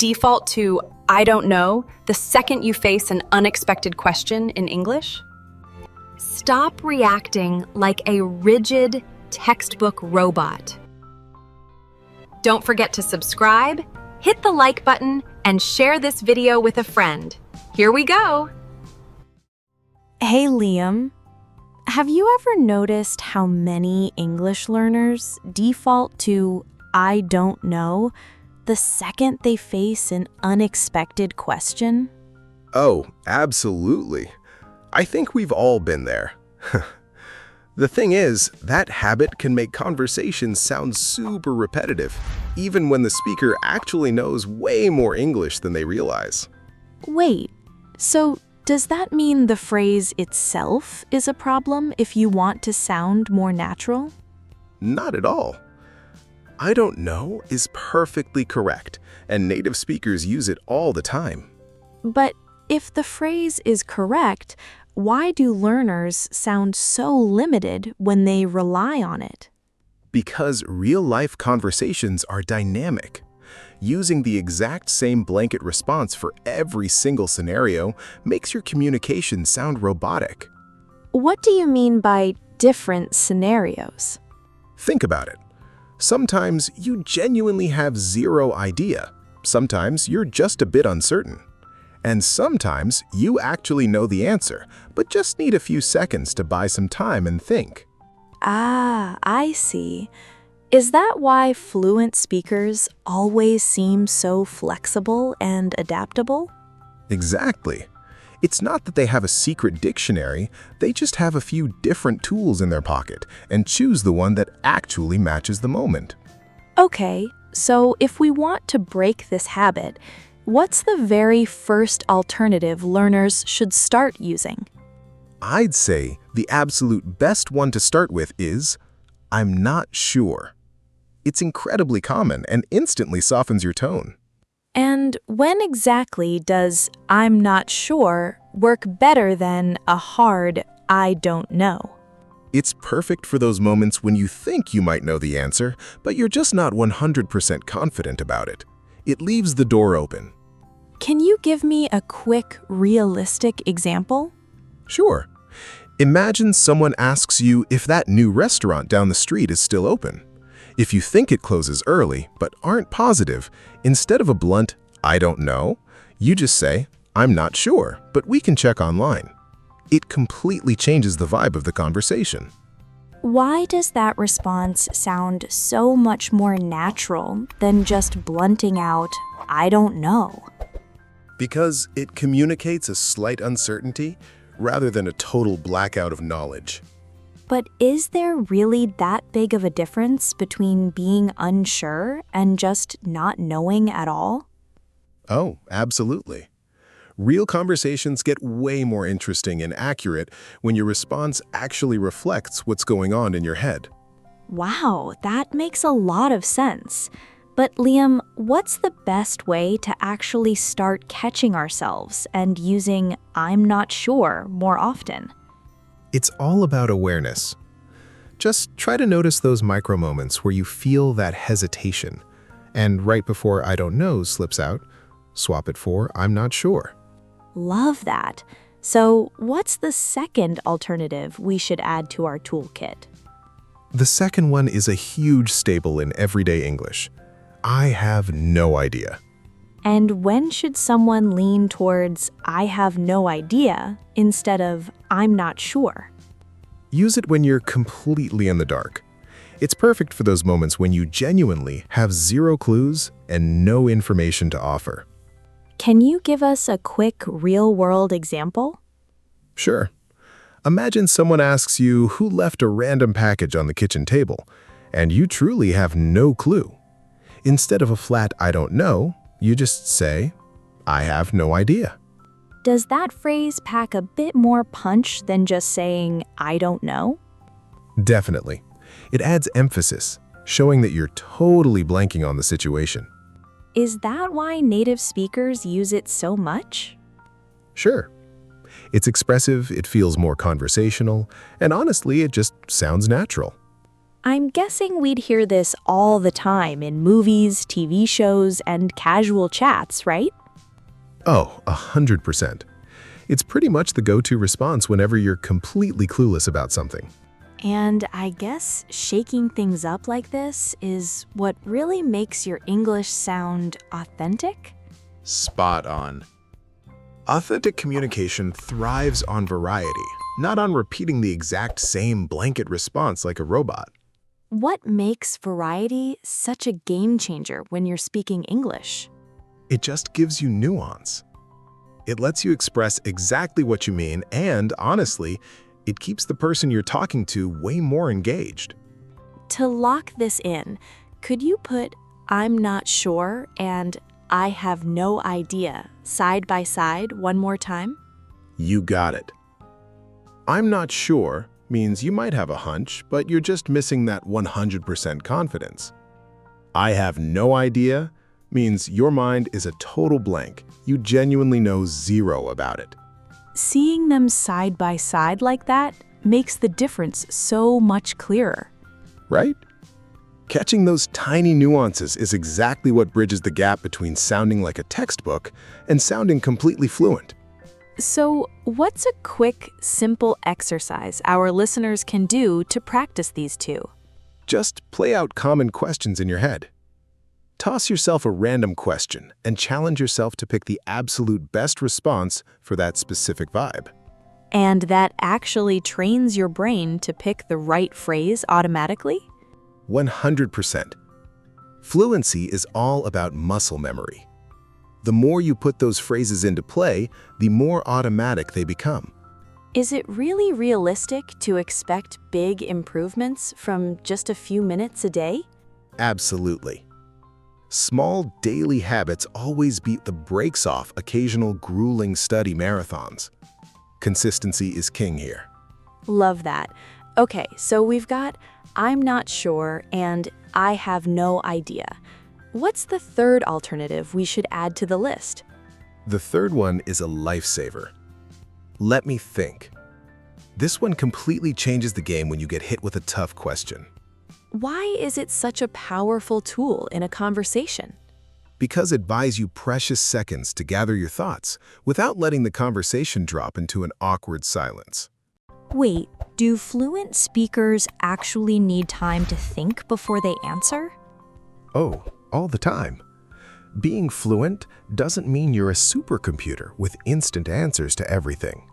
default to I don't know the second you face an unexpected question in English? Stop reacting like a rigid textbook robot. Don't forget to subscribe, hit the like button, and share this video with a friend. Here we go! Hey Liam, have you ever noticed how many English learners default to I don't know the second they face an unexpected question? Oh, absolutely. I think we've all been there. The thing is, that habit can make conversations sound super repetitive, even when the speaker actually knows way more English than they realize. Wait, so does that mean the phrase itself is a problem if you want to sound more natural? Not at all. I don't know is perfectly correct, and native speakers use it all the time. But if the phrase is correct, why do learners sound so limited when they rely on it? Because real-life conversations are dynamic. Using the exact same blanket response for every single scenario makes your communication sound robotic. What do you mean by different scenarios? Think about it. Sometimes you genuinely have zero idea. Sometimes you're just a bit uncertain. And sometimes you actually know the answer, but just need a few seconds to buy some time and think. Ah, I see. Is that why fluent speakers always seem so flexible and adaptable? Exactly. It's not that they have a secret dictionary, they just have a few different tools in their pocket and choose the one that actually matches the moment. Okay, so if we want to break this habit, what's the very first alternative learners should start using? I'd say the absolute best one to start with is, I'm not sure. It's incredibly common and instantly softens your tone. And when exactly does I'm not sure work better than a hard I don't know? It's perfect for those moments when you think you might know the answer, but you're just not 100% confident about it. It leaves the door open. Can you give me a quick, realistic example? Sure. Imagine someone asks you if that new restaurant down the street is still open. If you think it closes early, but aren't positive, instead of a blunt, I don't know, you just say, I'm not sure, but we can check online. It completely changes the vibe of the conversation. Why does that response sound so much more natural than just blunting out, I don't know? Because it communicates a slight uncertainty rather than a total blackout of knowledge. But is there really that big of a difference between being unsure and just not knowing at all? Oh, absolutely. Real conversations get way more interesting and accurate when your response actually reflects what's going on in your head. Wow, that makes a lot of sense. But Liam, what's the best way to actually start catching ourselves and using I'm not sure more often? It's all about awareness. Just try to notice those micro moments where you feel that hesitation. And right before I don't know slips out, swap it for I'm not sure. Love that. So what's the second alternative we should add to our toolkit? The second one is a huge staple in everyday English. I have no idea. And when should someone lean towards I have no idea instead of I'm not sure? Use it when you're completely in the dark. It's perfect for those moments when you genuinely have zero clues and no information to offer. Can you give us a quick real-world example? Sure. Imagine someone asks you who left a random package on the kitchen table, and you truly have no clue. Instead of a flat I don't know, you just say, I have no idea. Does that phrase pack a bit more punch than just saying I don't know? Definitely. It adds emphasis, showing that you're totally blanking on the situation. Is that why native speakers use it so much? Sure. It's expressive, it feels more conversational, and honestly, it just sounds natural. I'm guessing we'd hear this all the time in movies, TV shows, and casual chats, right? Oh, 100%. It's pretty much the go-to response whenever you're completely clueless about something. And I guess shaking things up like this is what really makes your English sound authentic? Spot on. Authentic communication thrives on variety, not on repeating the exact same blanket response like a robot. What makes variety such a game changer when you're speaking English? It just gives you nuance. It lets you express exactly what you mean, and honestly, it keeps the person you're talking to way more engaged. To lock this in, could you put "I'm not sure" and "I have no idea" side by side one more time? You got it. I'm not sure means you might have a hunch, but you're just missing that 100% confidence. I have no idea means your mind is a total blank. You genuinely know zero about it. Seeing them side by side like that makes the difference so much clearer. Right? Catching those tiny nuances is exactly what bridges the gap between sounding like a textbook and sounding completely fluent. So, what's a quick, simple exercise our listeners can do to practice these two? Just play out common questions in your head. Toss yourself a random question and challenge yourself to pick the absolute best response for that specific vibe. And that actually trains your brain to pick the right phrase automatically? 100%. Fluency is all about muscle memory. The more you put those phrases into play, the more automatic they become. Is it really realistic to expect big improvements from just a few minutes a day? Absolutely. Small daily habits always beat the brakes off occasional grueling study marathons. Consistency is king here. Love that. Okay, so we've got "I'm not sure" and "I have no idea." What's the third alternative we should add to the list? The third one is a lifesaver. Let me think. This one completely changes the game when you get hit with a tough question. Why is it such a powerful tool in a conversation? Because it buys you precious seconds to gather your thoughts without letting the conversation drop into an awkward silence. Wait, do fluent speakers actually need time to think before they answer? Oh, all the time. Being fluent doesn't mean you're a supercomputer with instant answers to everything.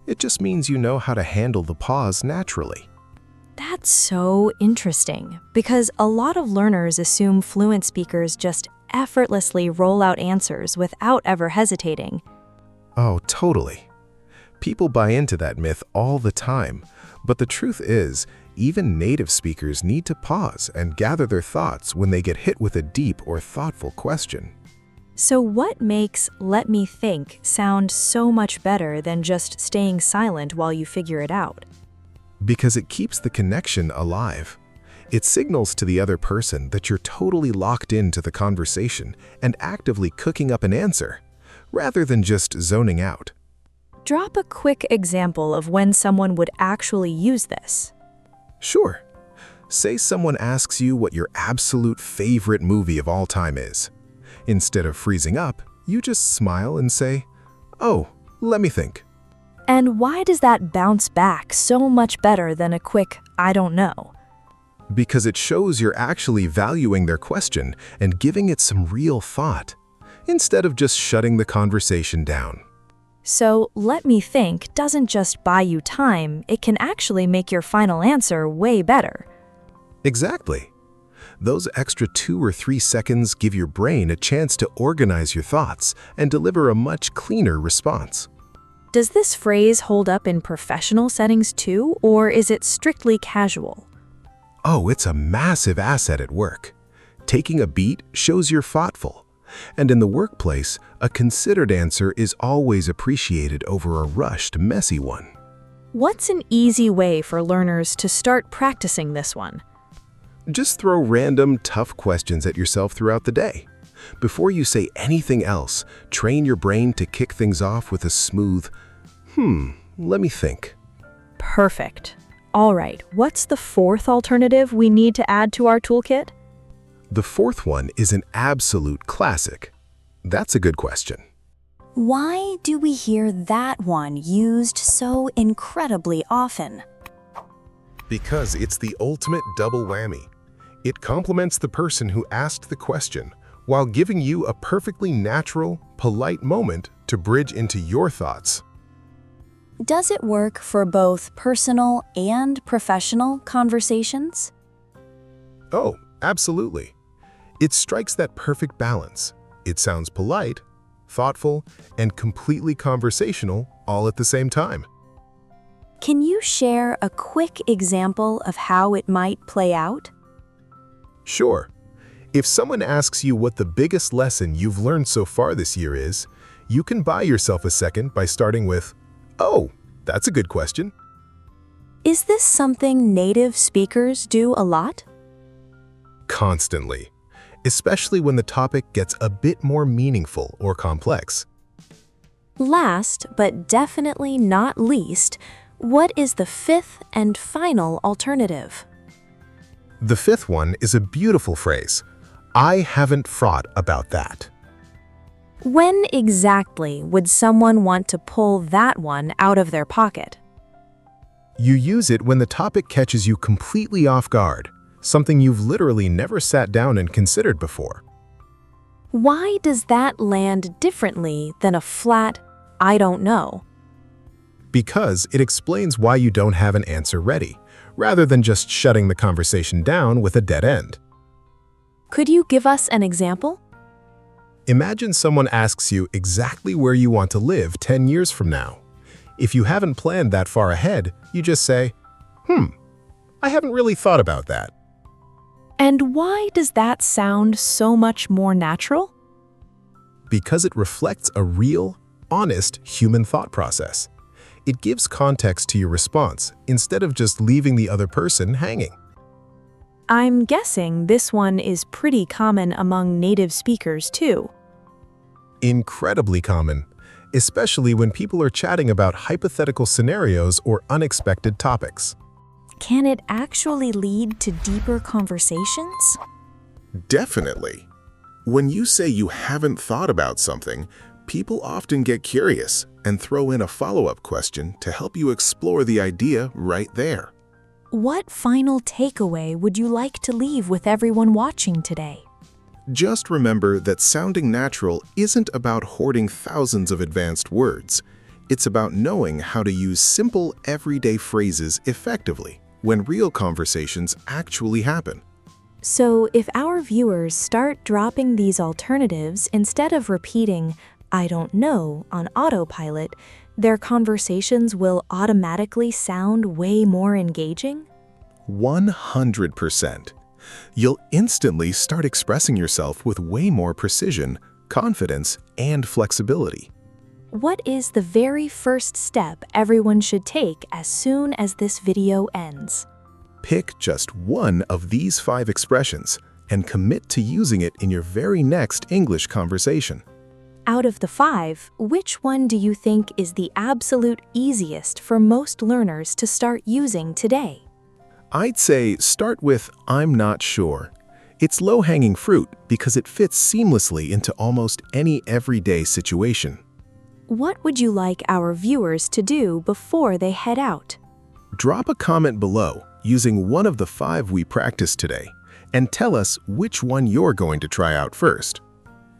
It just means you know how to handle the pause naturally. That's so interesting, because a lot of learners assume fluent speakers just effortlessly roll out answers without ever hesitating. Oh, totally. People buy into that myth all the time, but the truth is, even native speakers need to pause and gather their thoughts when they get hit with a deep or thoughtful question. So what makes "let me think" sound so much better than just staying silent while you figure it out? Because it keeps the connection alive. It signals to the other person that you're totally locked into the conversation and actively cooking up an answer, rather than just zoning out. Drop a quick example of when someone would actually use this. Sure. Say someone asks you what your absolute favorite movie of all time is. Instead of freezing up, you just smile and say, "Oh, let me think." And why does that bounce back so much better than a quick "I don't know"? Because it shows you're actually valuing their question and giving it some real thought, instead of just shutting the conversation down. So, "let me think" doesn't just buy you time, it can actually make your final answer way better. Exactly. Those extra 2 or 3 seconds give your brain a chance to organize your thoughts and deliver a much cleaner response. Does this phrase hold up in professional settings too, or is it strictly casual? Oh, it's a massive asset at work. Taking a beat shows you're thoughtful. And in the workplace, a considered answer is always appreciated over a rushed, messy one. What's an easy way for learners to start practicing this one? Just throw random, tough questions at yourself throughout the day. Before you say anything else, train your brain to kick things off with a smooth, let me think. Perfect. All right, what's the fourth alternative we need to add to our toolkit? The fourth one is an absolute classic. That's a good question. Why do we hear that one used so incredibly often? Because it's the ultimate double whammy. It compliments the person who asked the question while giving you a perfectly natural, polite moment to bridge into your thoughts. Does it work for both personal and professional conversations? Oh, absolutely. It strikes that perfect balance. It sounds polite, thoughtful, and completely conversational all at the same time. Can you share a quick example of how it might play out? Sure. If someone asks you what the biggest lesson you've learned so far this year is, you can buy yourself a second by starting with, "Oh, that's a good question." Is this something native speakers do a lot? Constantly, especially when the topic gets a bit more meaningful or complex. Last, but definitely not least, what is the fifth and final alternative? The fifth one is a beautiful phrase. I haven't thought about that. When exactly would someone want to pull that one out of their pocket? You use it when the topic catches you completely off guard, something you've literally never sat down and considered before. Why does that land differently than a flat, I don't know? Because it explains why you don't have an answer ready, rather than just shutting the conversation down with a dead end. Could you give us an example? Imagine someone asks you exactly where you want to live 10 years from now. If you haven't planned that far ahead, you just say, I haven't really thought about that. And why does that sound so much more natural? Because it reflects a real, honest human thought process. It gives context to your response instead of just leaving the other person hanging. I'm guessing this one is pretty common among native speakers too. Incredibly common, especially when people are chatting about hypothetical scenarios or unexpected topics. Can it actually lead to deeper conversations? Definitely. When you say you haven't thought about something, people often get curious and throw in a follow-up question to help you explore the idea right there. What final takeaway would you like to leave with everyone watching today? Just remember that sounding natural isn't about hoarding thousands of advanced words. It's about knowing how to use simple, everyday phrases effectively when real conversations actually happen. So if our viewers start dropping these alternatives instead of repeating, I don't know, on autopilot, their conversations will automatically sound way more engaging? 100%. You'll instantly start expressing yourself with way more precision, confidence, and flexibility. What is the very first step everyone should take as soon as this video ends? Pick just one of these 5 expressions and commit to using it in your very next English conversation. Out of the 5, which one do you think is the absolute easiest for most learners to start using today? I'd say start with I'm not sure. It's low-hanging fruit because it fits seamlessly into almost any everyday situation. What would you like our viewers to do before they head out? Drop a comment below using one of the 5 we practiced today and tell us which one you're going to try out first.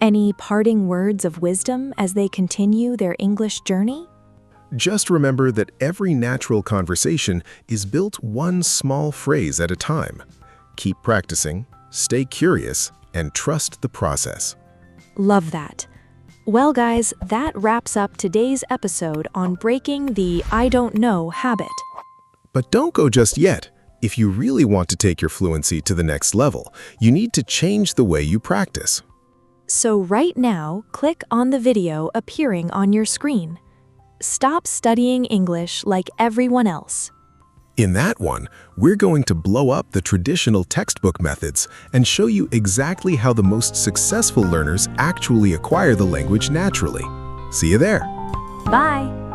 Any parting words of wisdom as they continue their English journey? Just remember that every natural conversation is built one small phrase at a time. Keep practicing, stay curious, and trust the process. Love that. Well, guys, that wraps up today's episode on breaking the I don't know habit. But don't go just yet. If you really want to take your fluency to the next level, you need to change the way you practice. So right now, click on the video appearing on your screen. Stop studying English like everyone else. In that one, we're going to blow up the traditional textbook methods and show you exactly how the most successful learners actually acquire the language naturally. See you there. Bye!